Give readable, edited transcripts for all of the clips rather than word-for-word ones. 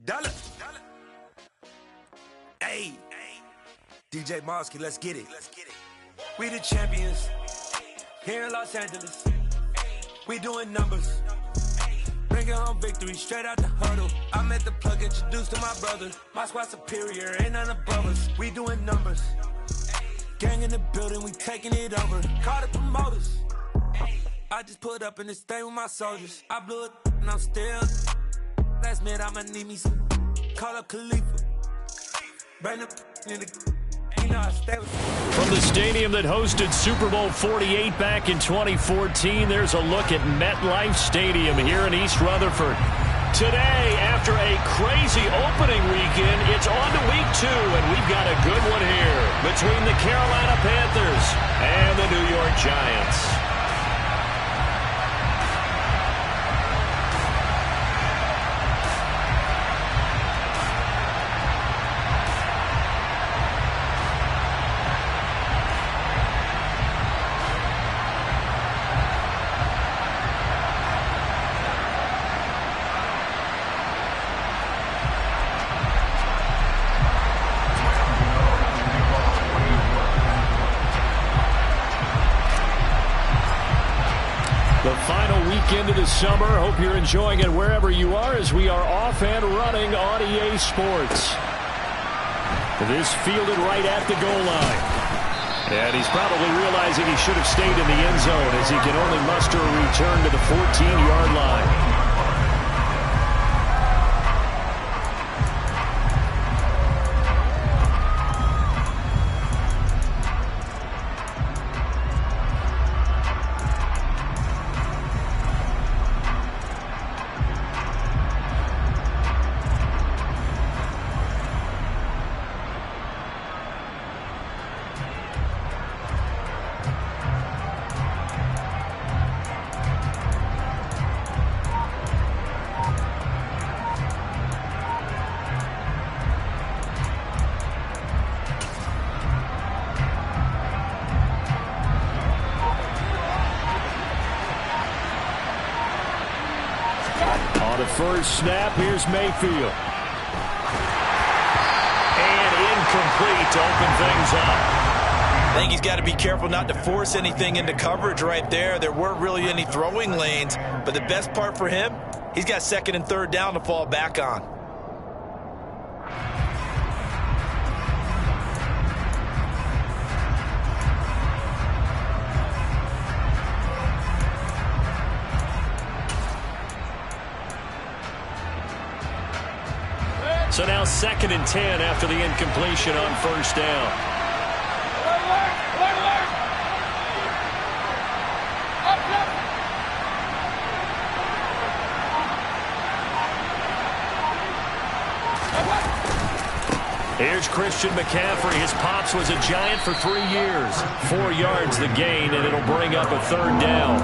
Dollar. Hey, DJ Mosky, let's get it. We the champions here in Los Angeles. We doing numbers. Bringing home victory straight out the huddle. I met the plug, introduced to my brother. My squad superior, ain't none above us. We doing numbers. Gang in the building, we taking it over. Call the promoters. I just put up in this thing with my soldiers. I blew it and I'm still. Last minute I'ma need me some. Call up Khalifa. Bring the in the. You know I stay with. From the stadium that hosted Super Bowl 48 back in 2014, there's a look at MetLife Stadium here in East Rutherford. Today, after a crazy opening weekend, it's on to week 2, and we've got a good one here between the Carolina Panthers and the New York Giants. Into the summer. Hope you're enjoying it wherever you are as we are off and running on EA Sports. This fielded right at the goal line. And he's probably realizing he should have stayed in the end zone as he can only muster a return to the 14-yard line. First snap, here's Mayfield. And incomplete to open things up. I think he's got to be careful not to force anything into coverage right there. There weren't really any throwing lanes, but the best part for him, he's got second and third down to fall back on. So now 2nd and 10 after the incompletion on first down. Here's Christian McCaffrey. His pops was a Giant for 3 years. 4 yards the gain, and it'll bring up a third down.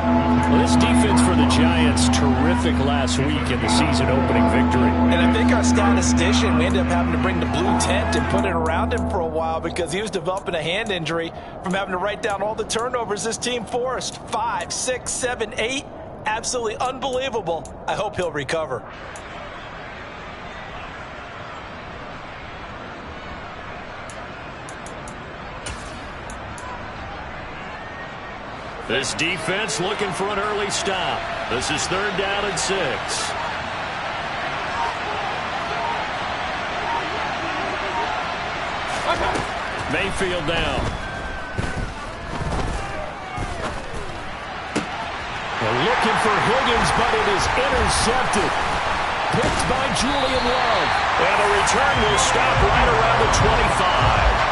Well, this defense for the Giants, terrific last week in the season-opening victory. And I think our statistician, we ended up having to bring the blue tent and put it around him for a while because he was developing a hand injury from having to write down all the turnovers this team forced. 5, 6, 7, 8. Absolutely unbelievable. I hope he'll recover. This defense looking for an early stop. This is 3rd down and 6. Mayfield down. They're looking for Higgins, but it is intercepted. Picked by Julian Love. And the return will stop right around the 25.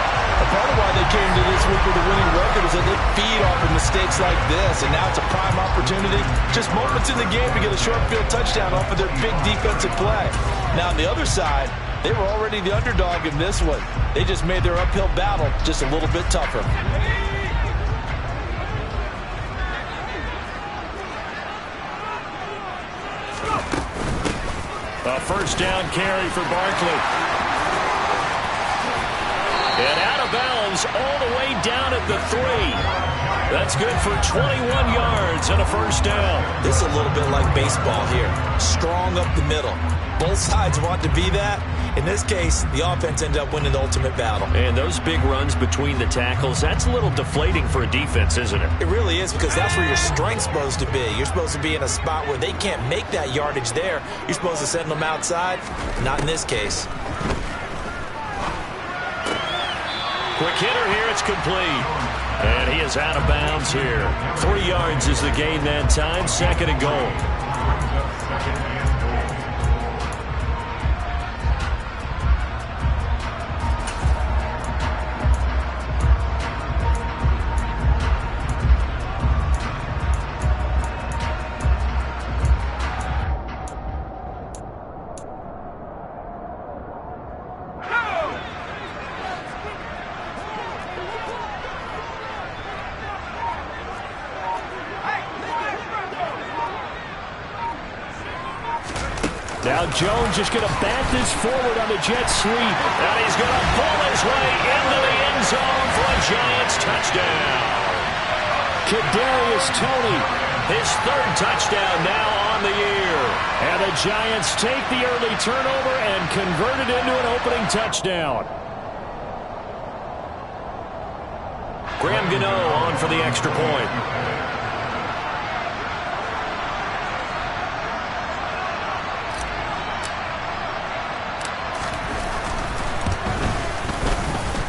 Part of why they came to this week with a winning record is that they feed off of mistakes like this, and now it's a prime opportunity, just moments in the game to get a short field touchdown off of their big defensive play. Now on the other side, they were already the underdog in this one. They just made their uphill battle just a little bit tougher. A first down carry for Barkley. And out of bounds all the way down at the 3. That's good for 21 yards and a first down. This is a little bit like baseball here. Strong up the middle. Both sides want to be that. In this case, the offense ended up winning the ultimate battle. And those big runs between the tackles, that's a little deflating for a defense, isn't it? It really is, because that's where your strength's supposed to be. You're supposed to be in a spot where they can't make that yardage there. You're supposed to send them outside. Not in this case. Quick hitter here, it's complete. And he is out of bounds here. 3 yards is the gain that time, 2nd and goal. Now Jones just going to bat this forward on the jet sweep. And he's going to pull his way into the end zone for a Giants touchdown. Kadarius Toney, his 3rd touchdown now on the year. And the Giants take the early turnover and convert it into an opening touchdown. Graham Gano on for the extra point.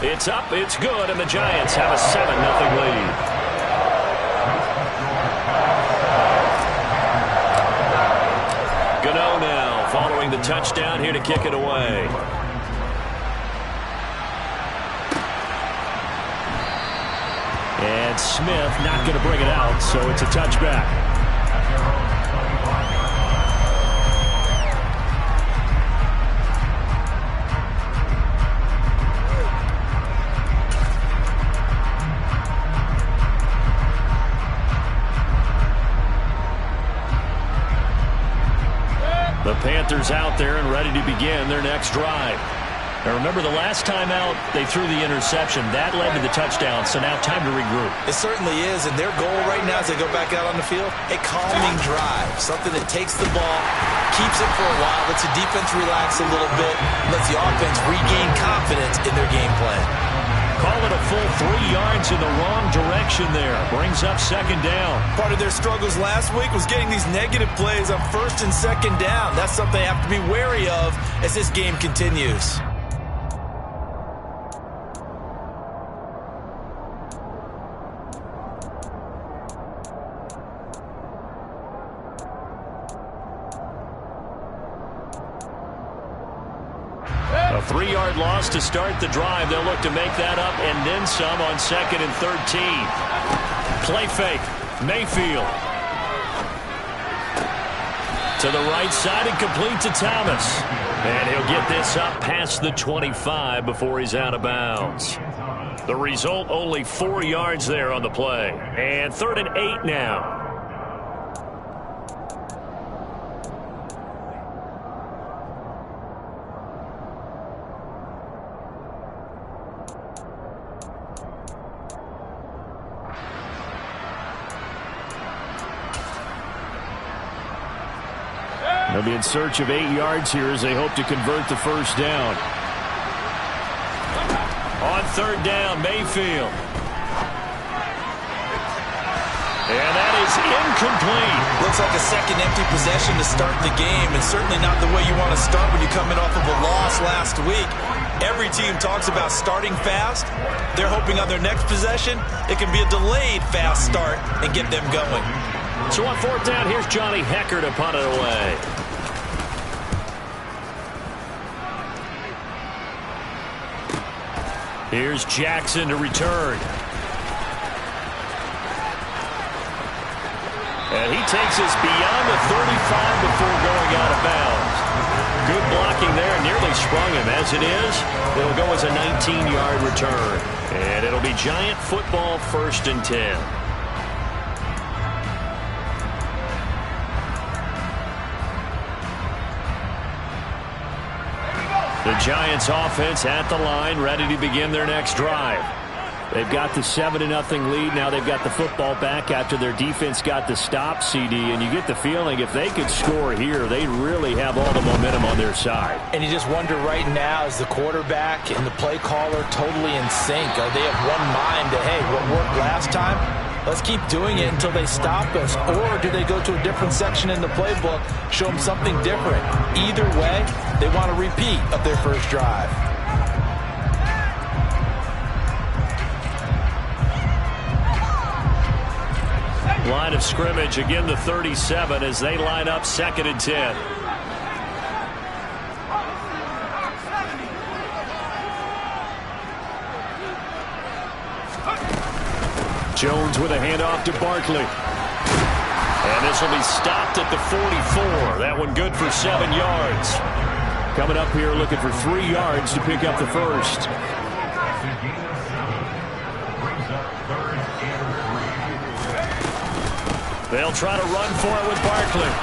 It's up, it's good, and the Giants have a 7-0 lead. Gano now following the touchdown here to kick it away. And Smith not going to bring it out, so it's a touchback. The Panthers out there and ready to begin their next drive. Now remember, the last time out, they threw the interception. That led to the touchdown, so now time to regroup. It certainly is, and their goal right now as they go back out on the field, a calming drive, something that takes the ball, keeps it for a while, lets the defense relax a little bit, lets the offense regain confidence in their game plan. Call it a full 3 yards in the wrong direction there. Brings up 2nd down. Part of their struggles last week was getting these negative plays on 1st and 2nd down. That's something they have to be wary of as this game continues. A 3-yard loss to start the drive. They'll look to make that up and then some on 2nd and 13. Play fake. Mayfield. To the right side and complete to Thomas. And he'll get this up past the 25 before he's out of bounds. The result, only 4 yards there on the play. And 3rd and 8 now. They'll be in search of 8 yards here as they hope to convert the first down. On 3rd down, Mayfield. And that is incomplete. Looks like a second empty possession to start the game, and certainly not the way you want to start when you're coming off of a loss last week. Every team talks about starting fast. They're hoping on their next possession, it can be a delayed fast start and get them going. So on 4th down, here's Johnny Hecker to punt it away. Here's Jackson to return. And he takes us beyond the 35 before going out of bounds. Good blocking there, nearly sprung him. As it is, it'll go as a 19-yard return. And it'll be Giant football, 1st and 10. The Giants offense at the line, ready to begin their next drive. They've got the 7-0 lead. Now they've got the football back after their defense got the stop, CD. And you get the feeling if they could score here, they really have all the momentum on their side. And you just wonder right now, is the quarterback and the play caller totally in sync? Are they of one mind that, hey, what worked last time? Let's keep doing it until they stop us. Or do they go to a different section in the playbook, show them something different? Either way, they want a repeat of their first drive. Line of scrimmage, again the 37 as they line up 2nd and 10. Jones with a handoff to Barkley. And this will be stopped at the 44. That one good for 7 yards. Coming up here looking for 3 yards to pick up the first. They'll try to run for it with Barkley.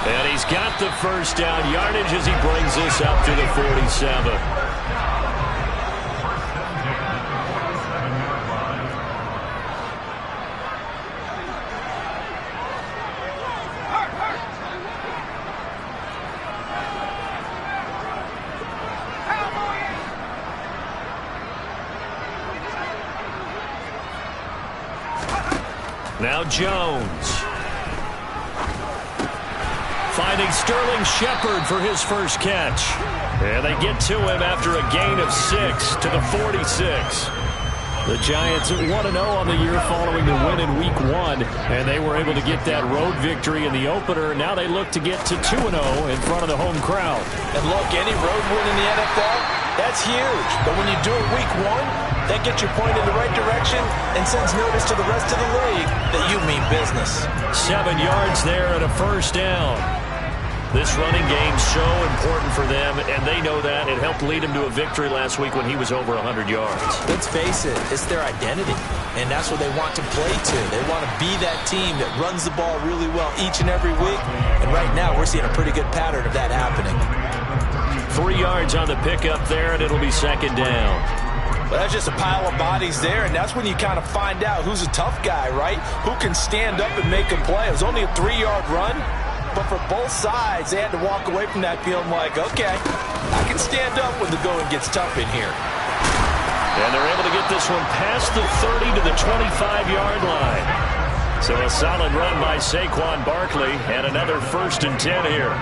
And he's got the first down yardage as he brings this up to the 47. Now Jones. Finding Sterling Shepard for his first catch. And they get to him after a gain of 6 to the 46. The Giants 1-0 on the year following the win in Week 1. And they were able to get that road victory in the opener. Now they look to get to 2-0 in front of the home crowd. And look, any road win in the NFL, that's huge. But when you do it Week 1, that gets your point in the right direction and sends notice to the rest of the league that you mean business. 7 yards there and a first down. This running game's so important for them, and they know that. It helped lead them to a victory last week when he was over 100 yards. Let's face it, it's their identity, and that's what they want to play to. They want to be that team that runs the ball really well each and every week, and right now we're seeing a pretty good pattern of that happening. 3 yards on the pickup there, and it'll be 2nd down. Well, that's just a pile of bodies there, and that's when you kind of find out who's a tough guy, right? Who can stand up and make a play. It was only a 3-yard run, but for both sides, they had to walk away from that feeling like, okay, I can stand up when the going gets tough in here. And they're able to get this one past the 30 to the 25-yard line. So a solid run by Saquon Barkley, and another 1st and 10 here.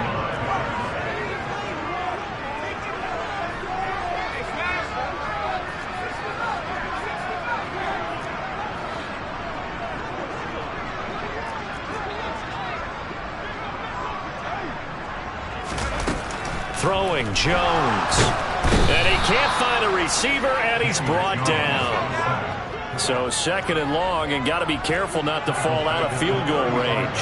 Throwing Jones. And he can't find a receiver, and he's brought down. So 2nd and long, and got to be careful not to fall out of field goal range.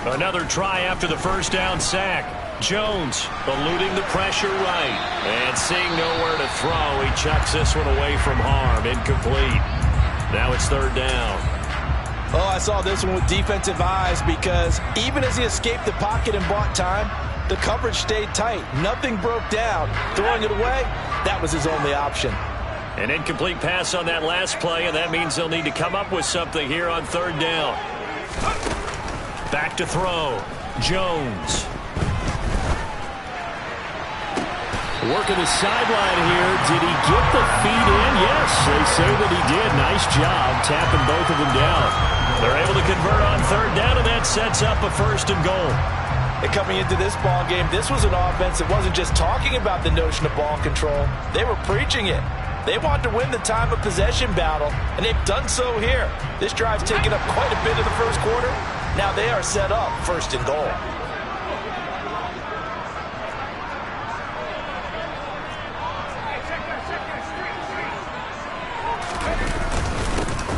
Another try after the first down sack. Jones eluding the pressure right. And seeing nowhere to throw, he chucks this one away from harm. Incomplete. Now it's 3rd down. Oh, I saw this one with defensive eyes because even as he escaped the pocket and bought time, the coverage stayed tight. Nothing broke down. Throwing it away, that was his only option. An incomplete pass on that last play, and that means they'll need to come up with something here on 3rd down. Back to throw. Jones. Working the sideline here. Did he get the feet in? Yes, they say that he did. Nice job tapping both of them down. They're able to convert on 3rd down, and that sets up a 1st and goal. And coming into this ball game, this was an offense that wasn't just talking about the notion of ball control. They were preaching it. They want to win the time of possession battle, and they've done so here. This drive's taken up quite a bit of the first quarter. Now they are set up 1st and goal.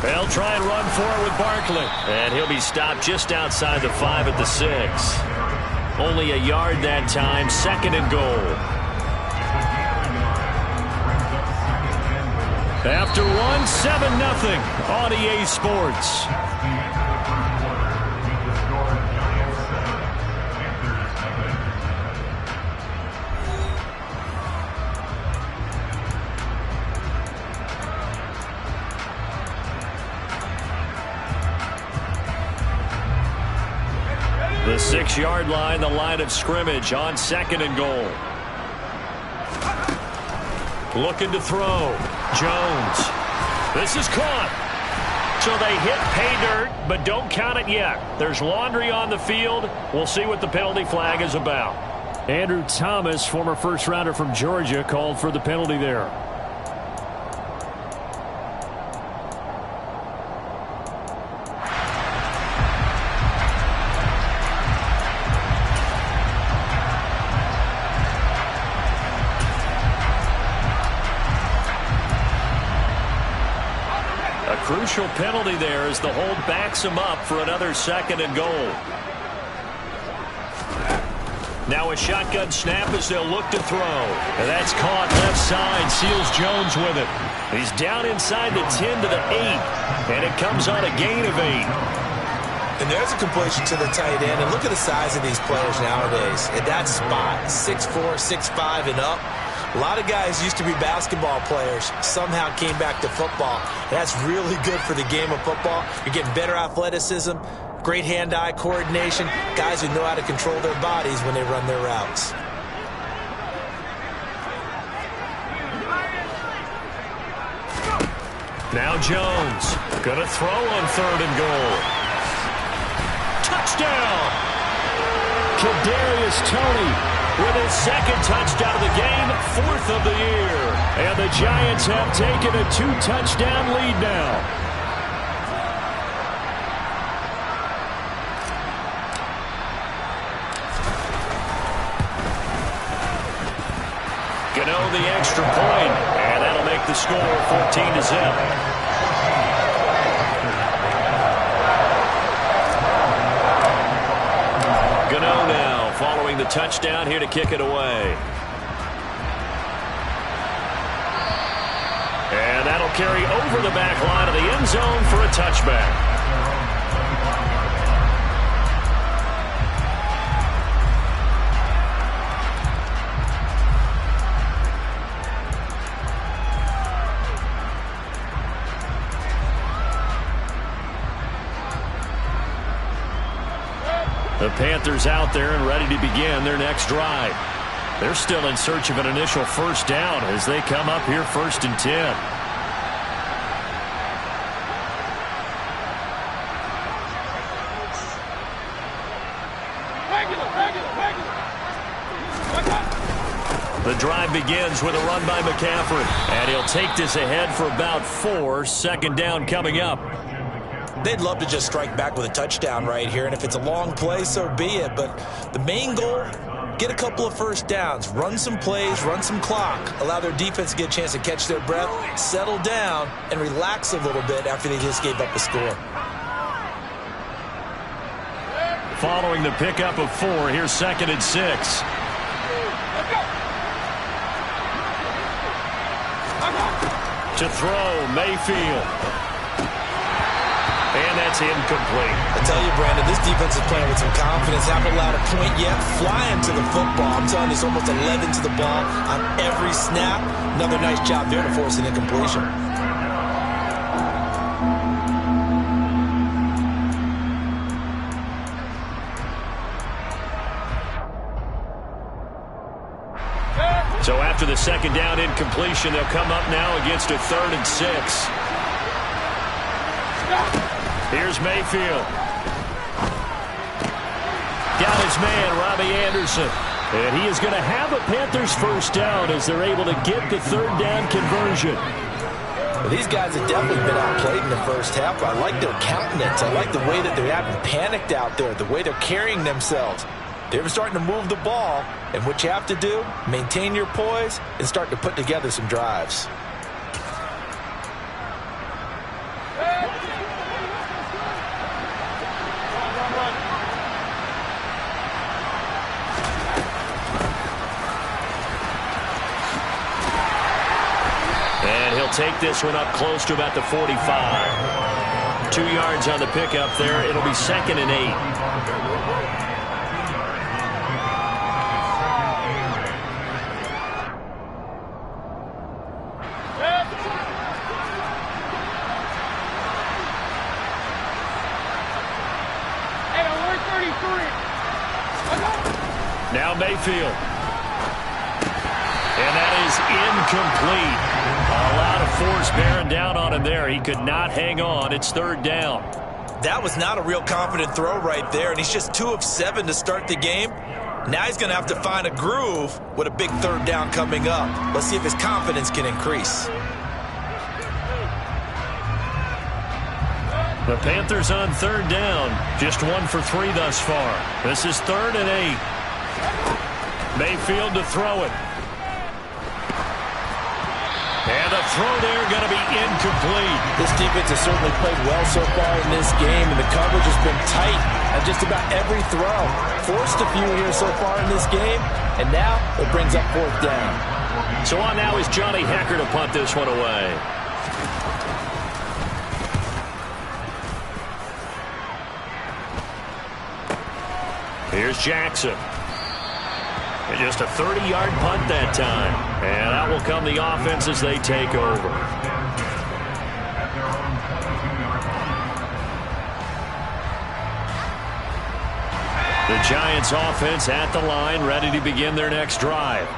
They'll try and run for it with Barkley. And he'll be stopped just outside the 5 at the 6. Only a yard that time, 2nd and goal. After one, 7-0 on EA Sports. The 6-yard line, the line of scrimmage on 2nd and goal. Looking to throw. Jones. This is caught. So they hit pay dirt, but don't count it yet. There's laundry on the field. We'll see what the penalty flag is about. Andrew Thomas, former first-rounder from Georgia, called for the penalty there. Crucial penalty there as the hold backs him up for another 2nd and goal. Now a shotgun snap as they'll look to throw. And that's caught left side. Seals Jones with it. He's down inside the 10 to the 8. And it comes on a gain of 8. And there's a completion to the tight end. And look at the size of these players nowadays. At that spot, 6'4", 6'5", and up. A lot of guys used to be basketball players, somehow came back to football. That's really good for the game of football. You're getting better athleticism, great hand-eye coordination, guys who know how to control their bodies when they run their routes. Now Jones, gonna throw on 3rd and goal. Touchdown! Kadarius Toney with his 2nd touchdown of the game, 4th of the year. And the Giants have taken a 2-touchdown lead now. Gano the extra point, and that'll make the score 14-0. Gano now following the touchdown here to kick it away. And that'll carry over the back line of the end zone for a touchback. The Panthers out there and ready to begin their next drive. They're still in search of an initial first down as they come up here 1st and 10. The drive begins with a run by McCaffrey, and he'll take this ahead for about 4. 2nd down coming up. They'd love to just strike back with a touchdown right here, and if it's a long play, so be it. But the main goal, get a couple of first downs, run some plays, run some clock, allow their defense to get a chance to catch their breath, settle down, and relax a little bit after they just gave up a score. Following the pickup of 4, here's 2nd and 6. To throw, Mayfield. And that's incomplete. I tell you, Brandon, this defense is playing with some confidence. Haven't allowed a point yet. Flying to the football. I'm telling you, it's almost 11 to the ball on every snap. Another nice job there to force an incompletion. So after the 2nd down incompletion, they'll come up now against a 3rd and 6. Here's Mayfield. Got his man, Robbie Anderson. And he is going to have a Panthers first down as they're able to get the 3rd down conversion. Well, these guys have definitely been outplayed in the first half. I like their countenance. I like the way that they're having panicked out there, the way they're carrying themselves. They're starting to move the ball, and what you have to do, maintain your poise and start to put together some drives. take this one up close to about the 45. 2 yards on the pickup there. It'll be 2nd and 8. Now Mayfield. And that is incomplete. A lot of force bearing down on him there. He could not hang on. It's 3rd down. That was not a real confident throw right there, and he's just 2 of 7 to start the game. Now he's going to have to find a groove with a big 3rd down coming up. Let's see if his confidence can increase. The Panthers on 3rd down. Just 1 for 3 thus far. This is 3rd and 8. Mayfield to throw it. And the throw there going to be incomplete. This defense has certainly played well so far in this game, and the coverage has been tight on just about every throw. Forced a few here so far in this game, and now it brings up 4th down. So on now is Johnny Hecker to punt this one away. Here's Jackson. And just a 30-yard punt that time. And out will come the offense as they take over. The Giants offense at the line, ready to begin their next drive.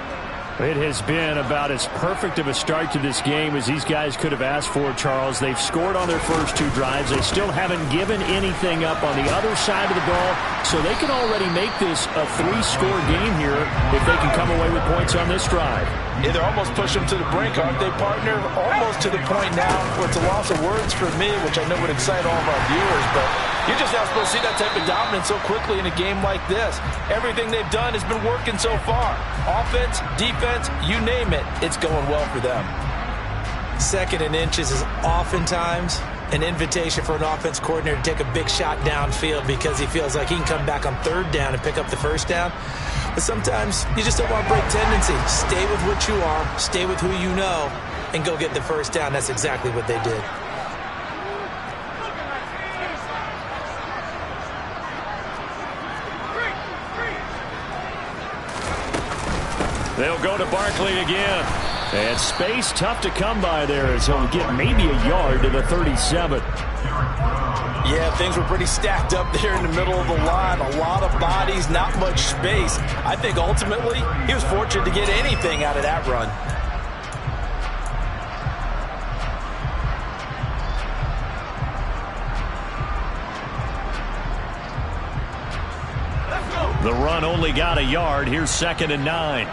It has been about as perfect of a start to this game as these guys could have asked for, Charles. They've scored on their first 2 drives. They still haven't given anything up on the other side of the ball, so they can already make this a 3-score game here if they can come away with points on this drive. Yeah, they're almost pushing them to the brink, aren't they, partner? Almost to the point now where it's a loss of words for me, which I know would excite all of our viewers, but you're just not supposed to see that type of dominance so quickly in a game like this. Everything they've done has been working so far. Offense, defense, you name it, it's going well for them. 2nd and inches is oftentimes an invitation for an offense coordinator to take a big shot downfield because he feels like he can come back on 3rd down and pick up the 1st down. But sometimes you just don't want to break tendency. Stay with what you are, stay with who you know, and go get the 1st down. That's exactly what they did. They'll go to Barkley again. And space tough to come by there as he'll get maybe a yard to the 37. Yeah, things were pretty stacked up there in the middle of the line. A lot of bodies, not much space. I think ultimately he was fortunate to get anything out of that run. The run only got a yard. Here's 2nd and 9.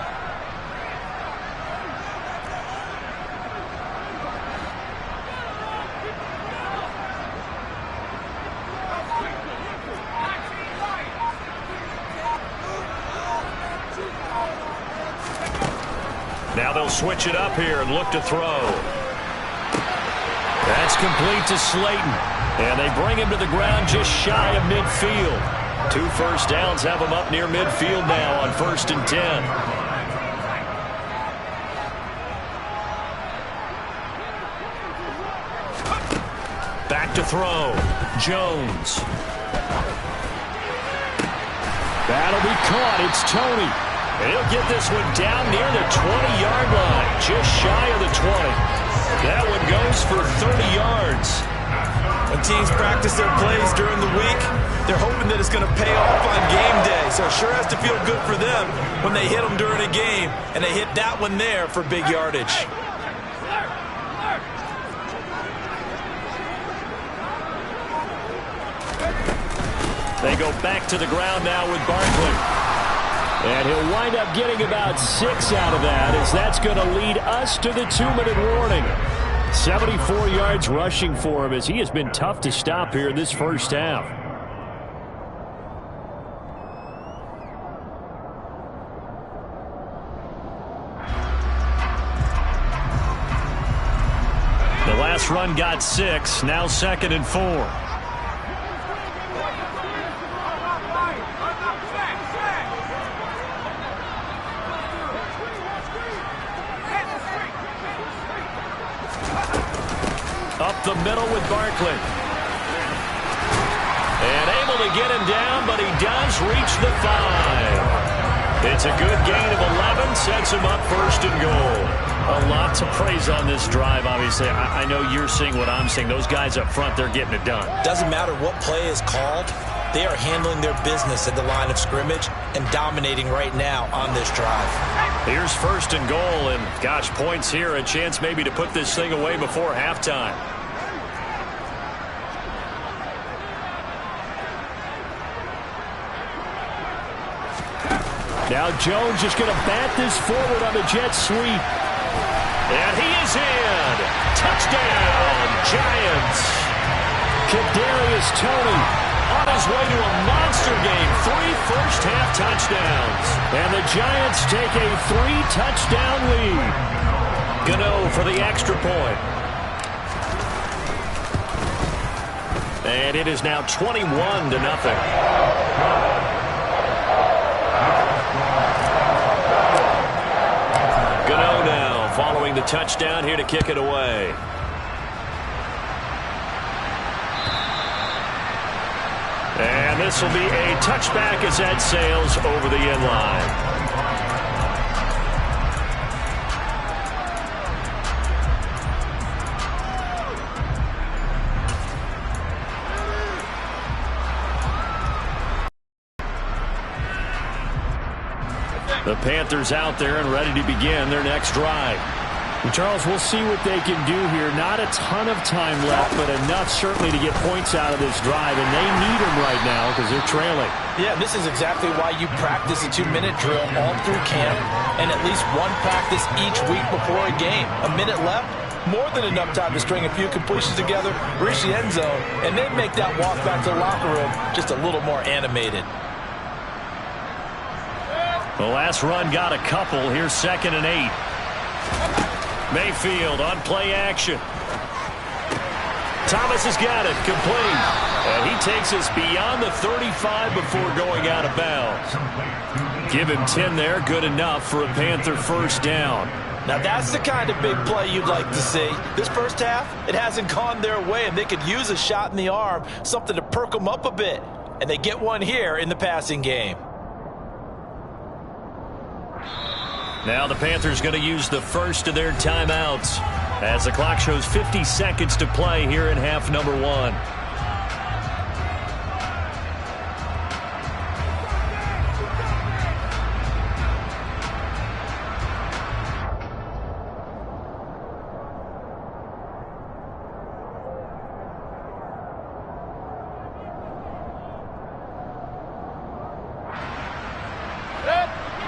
Now they'll switch it up here and look to throw. That's complete to Slayton. And they bring him to the ground just shy of midfield. 2 first downs have him up near midfield now on 1st and 10. Back to throw. Jones. That'll be caught. It's Tony. And he'll get this one down near the 20-yard line, just shy of the 20. That one goes for 30 yards. When teams practice their plays during the week, they're hoping that it's going to pay off on game day. So it sure has to feel good for them when they hit them during a game, and they hit that one there for big yardage. They go back to the ground now with Barkley. And he'll wind up getting about 6 out of that, as that's going to lead us to the 2-minute warning. 74 yards rushing for him, as he has been tough to stop here in this first half. The last run got 6, now 2nd and 4. the middle with Barkley. And able to get him down, but he does reach the 5. It's a good gain of 11, sets him up first and goal. A lot to praise on this drive, obviously. I know you're seeing what I'm seeing. Those guys up front, they're getting it done. Doesn't matter what play is called. They are handling their business at the line of scrimmage and dominating right now on this drive. Here's first and goal, and gosh, points here. A chance maybe to put this thing away before halftime. Now Jones just going to bat this forward on the jet sweep. And he is in. Touchdown, Giants. Kadarius Toney on his way to a monster game. 3 first-half touchdowns. And the Giants take a 3-touchdown lead. Gano for the extra point. And it is now 21-0. Gano now following the touchdown here to kick it away. And this will be a touchback as that sails over the end line. The Panthers out there and ready to begin their next drive. And Charles, we'll see what they can do here. Not a ton of time left, but enough certainly to get points out of this drive, and they need them right now because they're trailing. Yeah, this is exactly why you practice a 2-minute drill all through camp and at least one practice each week before a game. A minute left, more than enough time to string a few completions together, reach the end zone, and then make that walk back to the locker room just a little more animated. The last run got a couple. Here's 2nd and 8. Mayfield on play action. Thomas has got it. Complete. And he takes us beyond the 35 before going out of bounds. Give him 10 there. Good enough for a Panther first down. Now that's the kind of big play you'd like to see. This first half, it hasn't gone their way, and they could use a shot in the arm, something to perk them up a bit. And they get one here in the passing game. Now the Panthers going to use the first of their timeouts as the clock shows 50 seconds to play here in half number 1.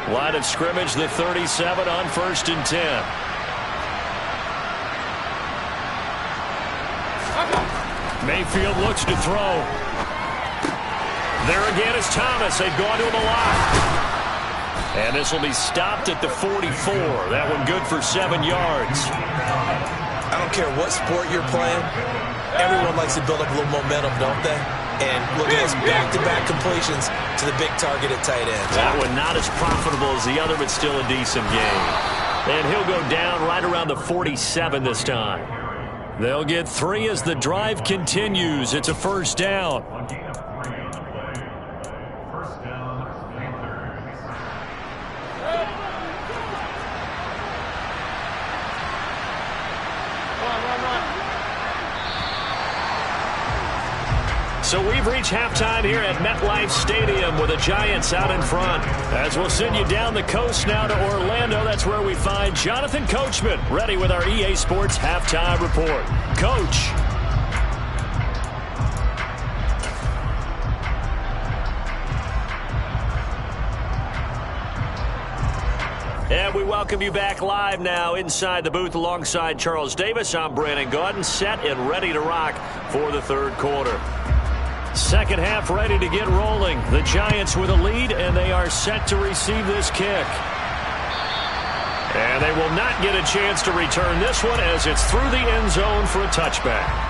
Line of scrimmage, the 37 on 1st and 10. Mayfield looks to throw. There again is Thomas. They've gone to him a lot. And this will be stopped at the 44. That one good for 7 yards. I don't care what sport you're playing. Everyone likes to build up a little momentum, don't they? And look at this, back-to-back completions to the big target at tight end. That one not as profitable as the other, but still a decent game. And he'll go down right around the 47 this time. They'll get 3 as the drive continues. It's a first down. So we've reached halftime here at MetLife Stadium with the Giants out in front. As we'll send you down the coast now to Orlando, that's where we find Jonathan Coachman ready with our EA Sports Halftime Report. Coach. And we welcome you back live now inside the booth alongside Charles Davis. I'm Brandon Gaudin, set and ready to rock for the third quarter. Second half ready to get rolling. The Giants with a lead, and they are set to receive this kick. And they will not get a chance to return this one as it's through the end zone for a touchback.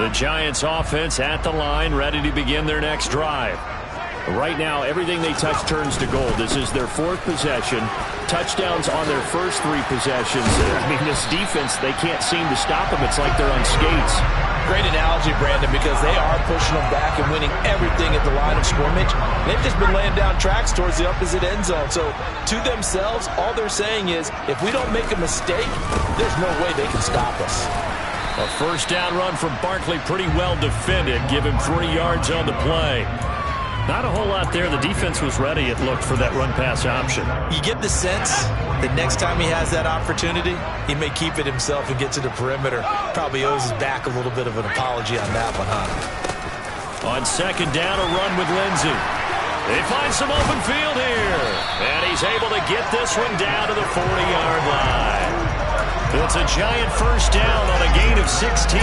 The Giants offense at the line, ready to begin their next drive. Right now, everything they touch turns to gold. This is their 4th possession. Touchdowns on their first 3 possessions. I mean, this defense, they can't seem to stop them. It's like they're on skates. Great analogy, Brandon, because they are pushing them back and winning everything at the line of scrimmage. They've just been laying down tracks towards the opposite end zone. So, to themselves, all they're saying is, if we don't make a mistake, there's no way they can stop us. A first down run from Barkley, pretty well defended. Give him 3 yards on the play. Not a whole lot there. The defense was ready, it looked, for that run-pass option. You get the sense that next time he has that opportunity, he may keep it himself and get to the perimeter. Probably owes his back a little bit of an apology on that one, huh? On second down, a run with Lindsey. They find some open field here. And he's able to get this one down to the 40-yard line. It's a Giant first down on a gain of 16.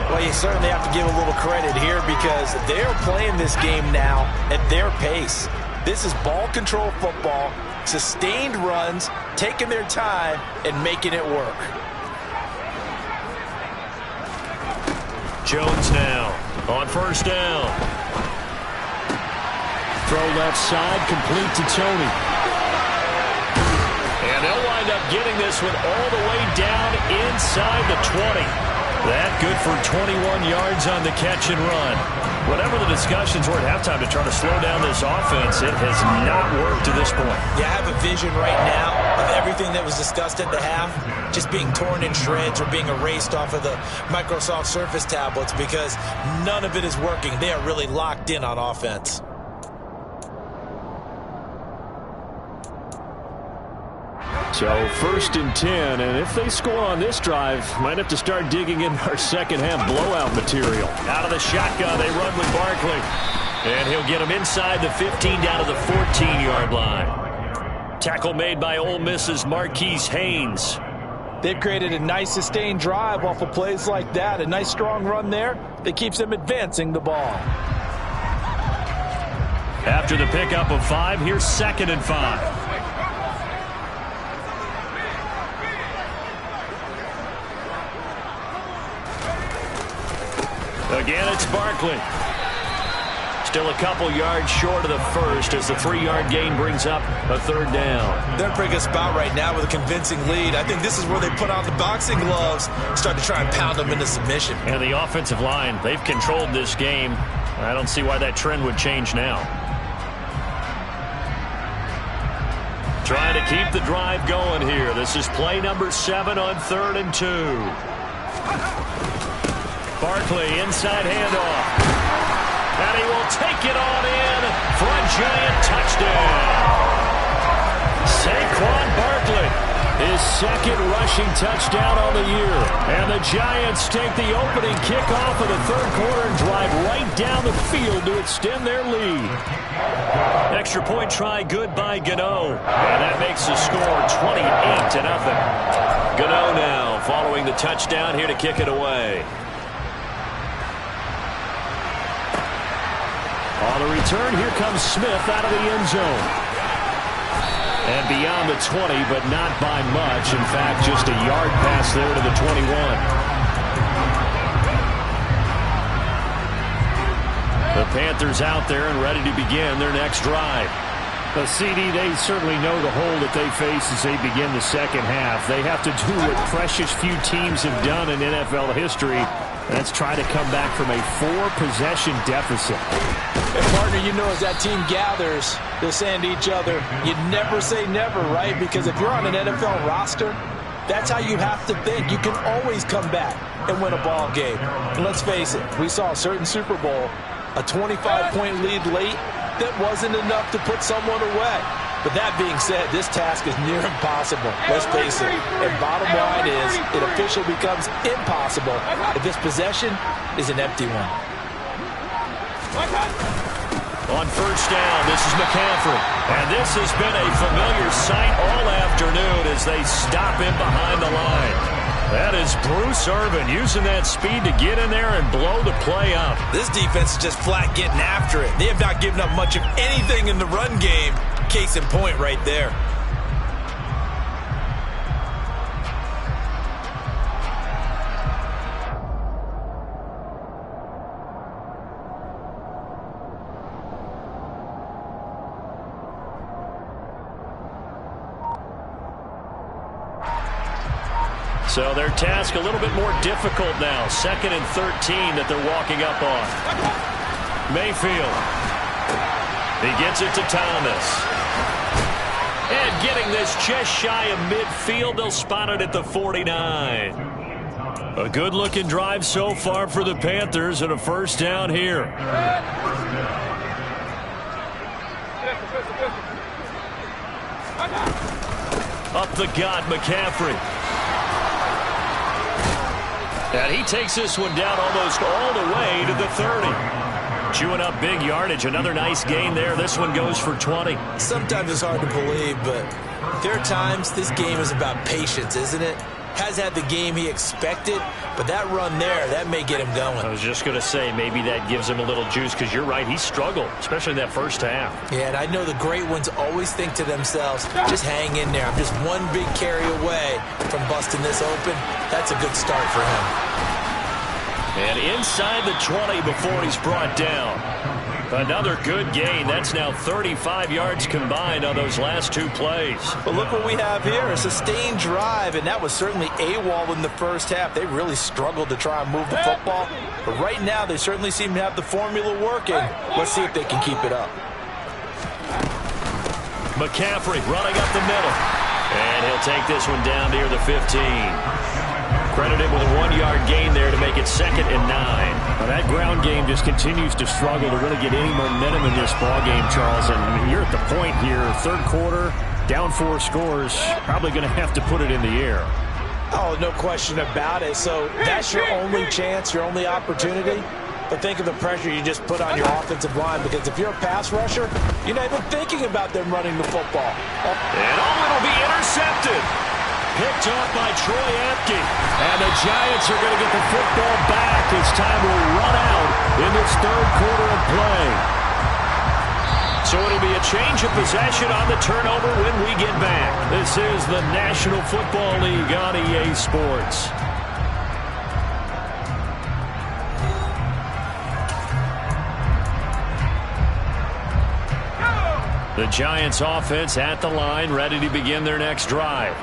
Well, you certainly have to give a little credit here because they're playing this game now at their pace. This is ball control football, sustained runs, taking their time, and making it work. Jones now on first down. Throw left side, complete to Tony. And they'll wind up getting this one all the way down inside the 20. That good for 21 yards on the catch and run. Whatever the discussions were at halftime to try to slow down this offense, it has not worked to this point. Yeah, I have a vision right now of everything that was discussed at the half just being torn in shreds or being erased off of the Microsoft Surface tablets because none of it is working. They are really locked in on offense. So 1st and 10, and if they score on this drive, might have to start digging in our second half blowout material. Out of the shotgun, they run with Barkley. And he'll get him inside the 15 down to the 14-yard line. Tackle made by Ole Miss's Marquise Haynes. They've created a nice sustained drive off of plays like that. A nice strong run there that keeps them advancing the ball. After the pickup of 5, here's 2nd and 5. Again, it's Barkley. Still a couple yards short of the first as the 3-yard gain brings up a 3rd down. They're in a pretty good spot right now with a convincing lead. I think this is where they put on the boxing gloves, start to try and pound them into submission. And the offensive line, they've controlled this game. I don't see why that trend would change now. Trying to keep the drive going here. This is play number 7 on 3rd and 2. Barkley, inside handoff. And he will take it on in for a Giant touchdown. Saquon Barkley, his 2nd rushing touchdown on the year. And the Giants take the opening kickoff of the 3rd quarter and drive right down the field to extend their lead. Extra point try good by Gano. And that makes the score 28-0. Gano now following the touchdown here to kick it away. On the return, here comes Smith out of the end zone. And beyond the 20, but not by much. In fact, just a yard pass there to the 21. The Panthers out there and ready to begin their next drive. The CD, they certainly know the hole that they face as they begin the second half. They have to do what precious few teams have done in NFL history. That's try to come back from a 4-possession deficit. And partner, you know, as that team gathers, they're saying to each other, you never say never, right? Because if you're on an NFL roster, that's how you have to think. You can always come back and win a ball game. And let's face it, we saw a certain Super Bowl, a 25-point lead late, that wasn't enough to put someone away. But that being said, this task is near impossible. Let's face it. And bottom line is, it officially becomes impossible if this possession is an empty one. On first down, this is McCaffrey. And this has been a familiar sight all afternoon as they stop him behind the line. That is Bruce Irvin using that speed to get in there and blow the play up. This defense is just flat getting after it. They have not given up much of anything in the run game. Case in point right there. So their task a little bit more difficult now. 2nd and 13 that they're walking up on. Mayfield. He gets it to Thomas. And getting this just shy of midfield. They'll spot it at the 49. A good-looking drive so far for the Panthers and a first down here. Up the gut, McCaffrey. And he takes this one down almost all the way to the 30. Chewing up big yardage. Another nice gain there. This one goes for 20. Sometimes it's hard to believe, but there are times this game is about patience, isn't it? Has had the game he expected, but that run there, that may get him going. I was just going to say, maybe that gives him a little juice, because you're right, he struggled, especially in that first half. Yeah, and I know the great ones always think to themselves, just hang in there. I'm just one big carry away from busting this open. That's a good start for him. And inside the 20 before he's brought down. Another good gain. That's now 35 yards combined on those last 2 plays. But look what we have here, a sustained drive, and that was certainly AWOL in the first half. They really struggled to try and move the football. But right now, they certainly seem to have the formula working. Let's see if they can keep it up. McCaffrey running up the middle. And he'll take this one down near the 15. Credited with a 1-yard gain there to make it 2nd and 9. Well, that ground game just continues to struggle to really get any momentum in this ball game, Charles. And you're at the point here, 3rd quarter, down 4 scores, probably going to have to put it in the air. Oh, no question about it. So that's your only chance, your only opportunity. But think of the pressure you just put on your offensive line, because if you're a pass rusher, you're not even thinking about them running the football. And it'll be intercepted. Picked off by Troy Apke. And the Giants are going to get the football back as time will run out in this 3rd quarter of play. So it'll be a change of possession on the turnover when we get back. This is the National Football League on EA Sports. The Giants offense at the line, ready to begin their next drive.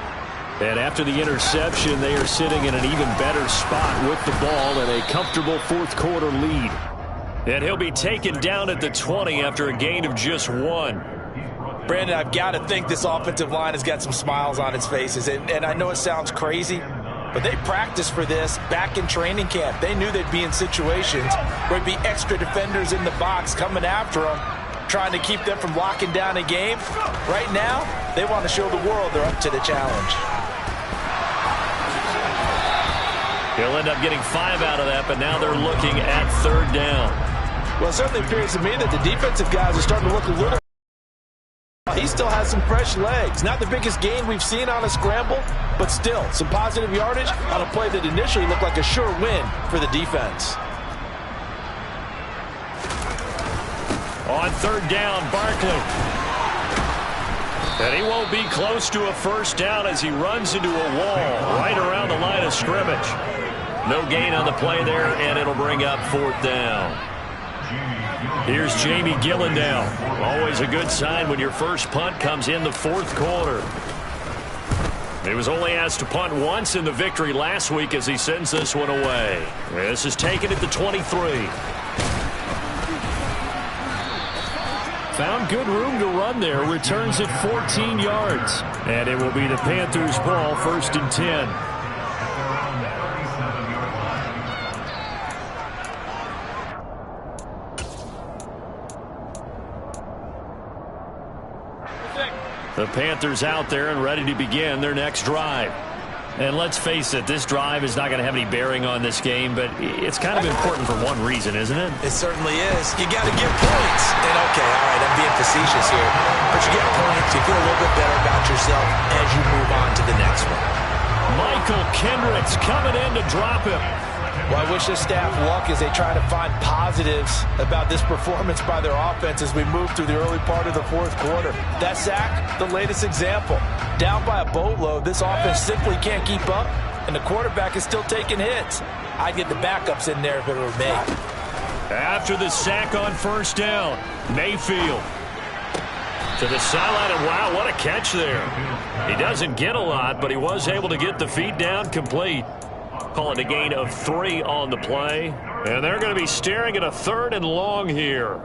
And after the interception, they are sitting in an even better spot with the ball and a comfortable 4th quarter lead. And he'll be taken down at the 20 after a gain of just 1. Brandon, I've got to think this offensive line has got some smiles on its faces. And I know it sounds crazy, but they practiced for this back in training camp. They knew they'd be in situations where there'd be extra defenders in the box coming after them, trying to keep them from locking down a game. Right now, they want to show the world they're up to the challenge. He'll end up getting 5 out of that, but now they're looking at 3rd down. Well, it certainly appears to me that the defensive guys are starting to look a little... He still has some fresh legs. Not the biggest gain we've seen on a scramble, but still some positive yardage on a play that initially looked like a sure win for the defense. On 3rd down, Barkley. And he won't be close to a first down as he runs into a wall right around the line of scrimmage. No gain on the play there, and it'll bring up 4th down. Here's Jamie Gillandale. Always a good sign when your first punt comes in the 4th quarter. He was only asked to punt once in the victory last week as he sends this one away. This is taken at the 23. Found good room to run there. Returns at 14 yards. And it will be the Panthers' ball, 1st and 10. The Panthers out there and ready to begin their next drive. And let's face it, this drive is not going to have any bearing on this game, but it's kind of important for one reason, isn't it? It certainly is. You got to get points. And okay, all right, I'm being facetious here. But you get points, you feel a little bit better about yourself as you move on to the next one. Michael Kendricks coming in to drop him. Well, I wish this staff luck as they try to find positives about this performance by their offense as we move through the early part of the 4th quarter. That sack, the latest example. Down by a boatload, this offense simply can't keep up, and the quarterback is still taking hits. I'd get the backups in there if it were me. After the sack on 1st down, Mayfield. To the sideline, and wow, what a catch there. He doesn't get a lot, but he was able to get the feet down complete. Call it a gain of 3 on the play. And they're going to be staring at a 3rd and long here.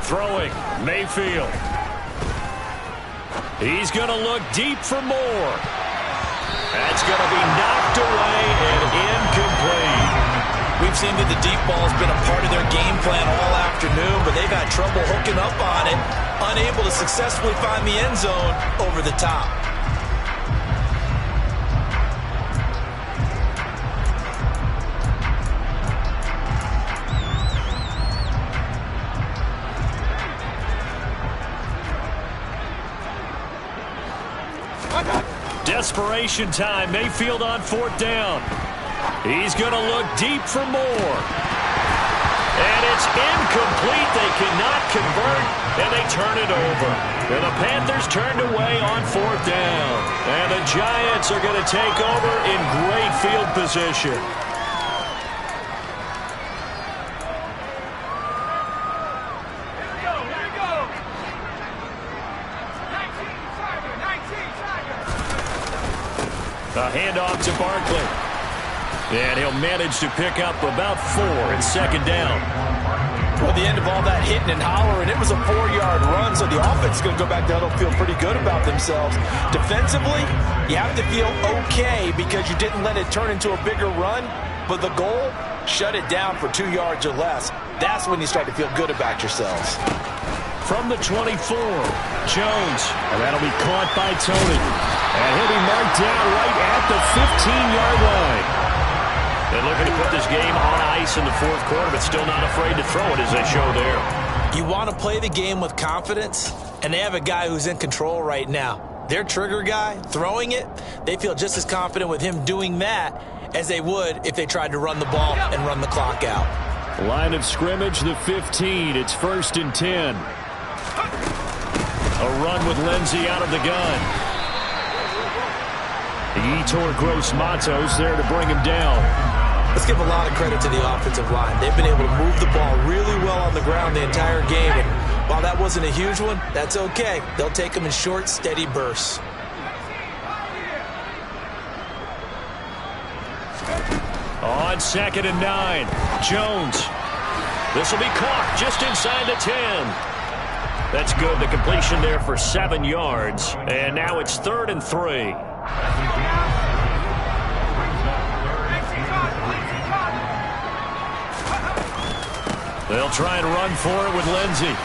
Throwing, Mayfield. He's going to look deep for more. That's going to be knocked away and incomplete. We've seen that the deep ball has been a part of their game plan all afternoon, but they've had trouble hooking up on it, unable to successfully find the end zone over the top. Desperation time. Mayfield on 4th down. He's going to look deep for more. And it's incomplete. They cannot convert, and they turn it over. And the Panthers turned away on 4th down. And the Giants are going to take over in great field position. A handoff to Barkley. And he'll manage to pick up about 4 and 2nd down. Well, the end of all that hitting and hollering, it was a 4-yard run, so the offense is going to go back down and feel pretty good about themselves. Defensively, you have to feel okay because you didn't let it turn into a bigger run, but the goal, shut it down for 2 yards or less. That's when you start to feel good about yourselves. From the 24, Jones. And that'll be caught by Tony. And he'll be marked down right at the 15-yard line. They're looking to put this game on ice in the 4th quarter, but still not afraid to throw it as they show there. You want to play the game with confidence, and they have a guy who's in control right now. Their trigger guy, throwing it, they feel just as confident with him doing that as they would if they tried to run the ball and run the clock out. Line of scrimmage, the 15. It's 1st and 10. A run with Lindsey out of the gun. Yetur Gross-Matos there to bring him down. Let's give a lot of credit to the offensive line. They've been able to move the ball really well on the ground the entire game. And while that wasn't a huge one, that's okay. They'll take them in short, steady bursts. On 2nd and 9, Jones. This will be caught just inside the 10. That's good. The completion there for 7 yards. And now it's 3rd and 3. They'll try and run for it with Lindsey.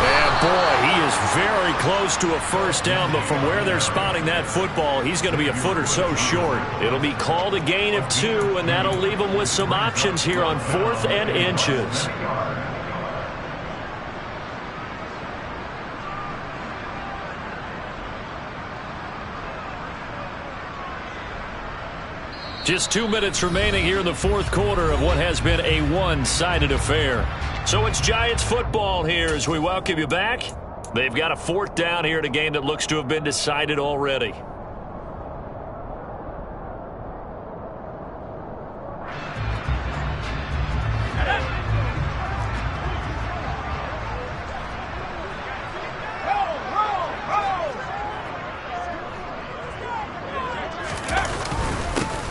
And boy, he is very close to a 1st down, but from where they're spotting that football, he's going to be a foot or so short. It'll be called a gain of 2, and that'll leave him with some options here on 4th and inches. Just 2 minutes remaining here in the 4th quarter of what has been a one-sided affair. So it's Giants football here as we welcome you back. They've got a 4th down here in a game that looks to have been decided already.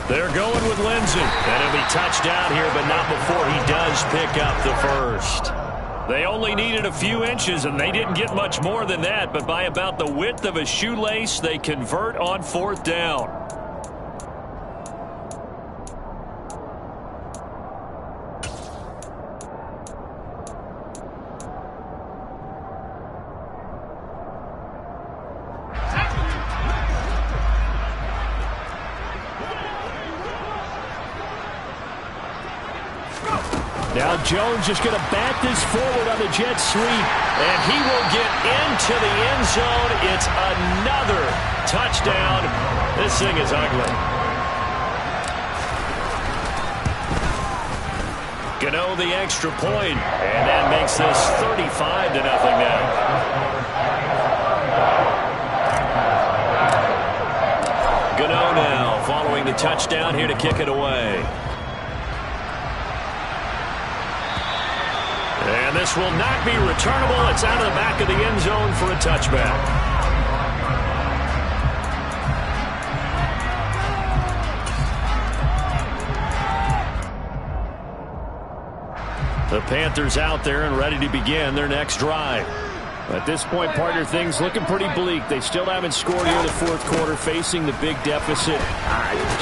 They're going with Lindsey. And he'll be touched down here, but not before he does pick up the 1st. They only needed a few inches, and they didn't get much more than that. But by about the width of a shoelace, they convert on 4th down. Now Jones is going to bat this forward on the jet sweep, and he will get into the end zone. It's another touchdown. This thing is ugly. Gano the extra point, and that makes this 35-0 now. Gano touchdown here to kick it away. And this will not be returnable. It's out of the back of the end zone for a touchback. The Panthers out there and ready to begin their next drive. At this point, partner, things looking pretty bleak. They still haven't scored here in the fourth quarter, facing the big deficit.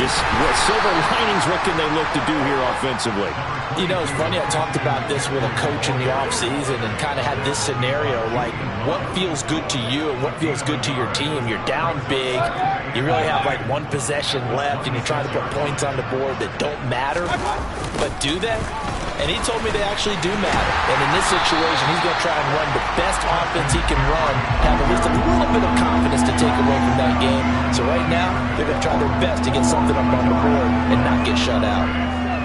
Just silver linings, what can they look to do here offensively? You know, it's funny, I talked about this with a coach in the offseason and kind of had this scenario, like what feels good to you and what feels good to your team. You're down big. You really have like one possession left, and you're trying to put points on the board that don't matter. But do they? And he told me they actually do matter. And in this situation, he's going to try and run the best offense he can run, have at least a little bit of confidence to take away from that game. So right now, they're going to try their best to get something up on the board and not get shut out.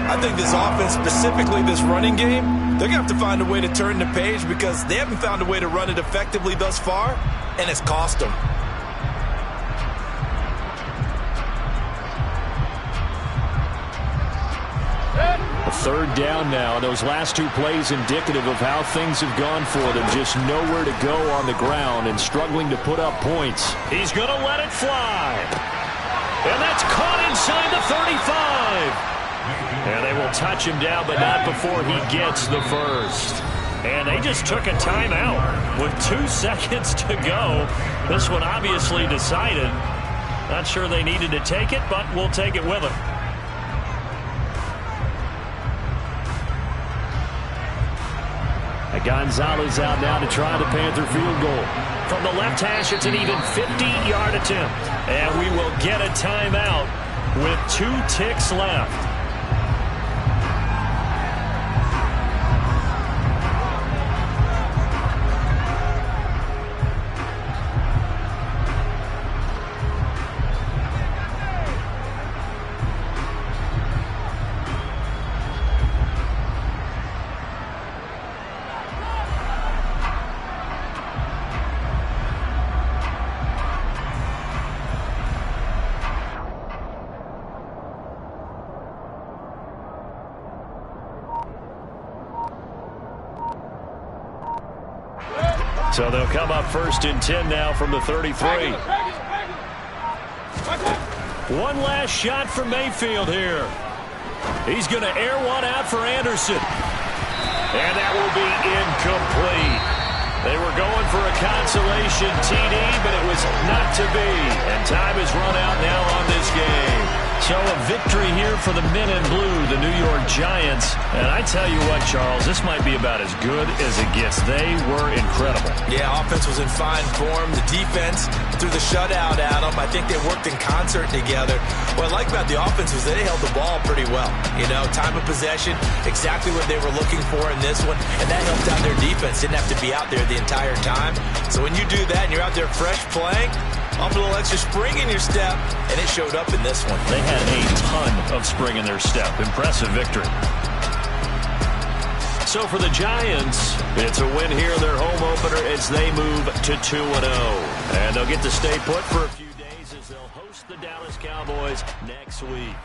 I think this offense, specifically this running game, they're going to have to find a way to turn the page because they haven't found a way to run it effectively thus far, and it's cost them. A third down now. Those last two plays indicative of how things have gone for them. Just nowhere to go on the ground and struggling to put up points. He's going to let it fly. And that's caught inside the 35. And they will touch him down, but not before he gets the first. And they just took a timeout with 2 seconds to go. This one obviously decided. Not sure they needed to take it, but we'll take it with them. Gonzalez out now to try the Panther field goal. From the left hash, it's an even 50-yard attempt. And we will get a timeout with 2 ticks left. So they'll come up 1st and 10 now from the 33. One last shot from Mayfield here. He's going to air one out for Anderson. And that will be incomplete. They were going for a consolation TD, but it was not to be. And time has run out now on this game. So a victory here for the men in blue, the New York Giants. And I tell you what, Charles, this might be about as good as it gets. They were incredible. Yeah, offense was in fine form. The defense threw the shutout at them. I think they worked in concert together. What I like about the offense was they held the ball pretty well. You know, time of possession, exactly what they were looking for in this one. And that helped out their defense. Didn't have to be out there the entire time. So when you do that and you're out there fresh playing, off a little extra spring in your step, and it showed up in this one. They had a ton of spring in their step. Impressive victory. So for the Giants, it's a win here in their home opener as they move to 2-0. And they'll get to stay put for a few days as they'll host the Dallas Cowboys next week.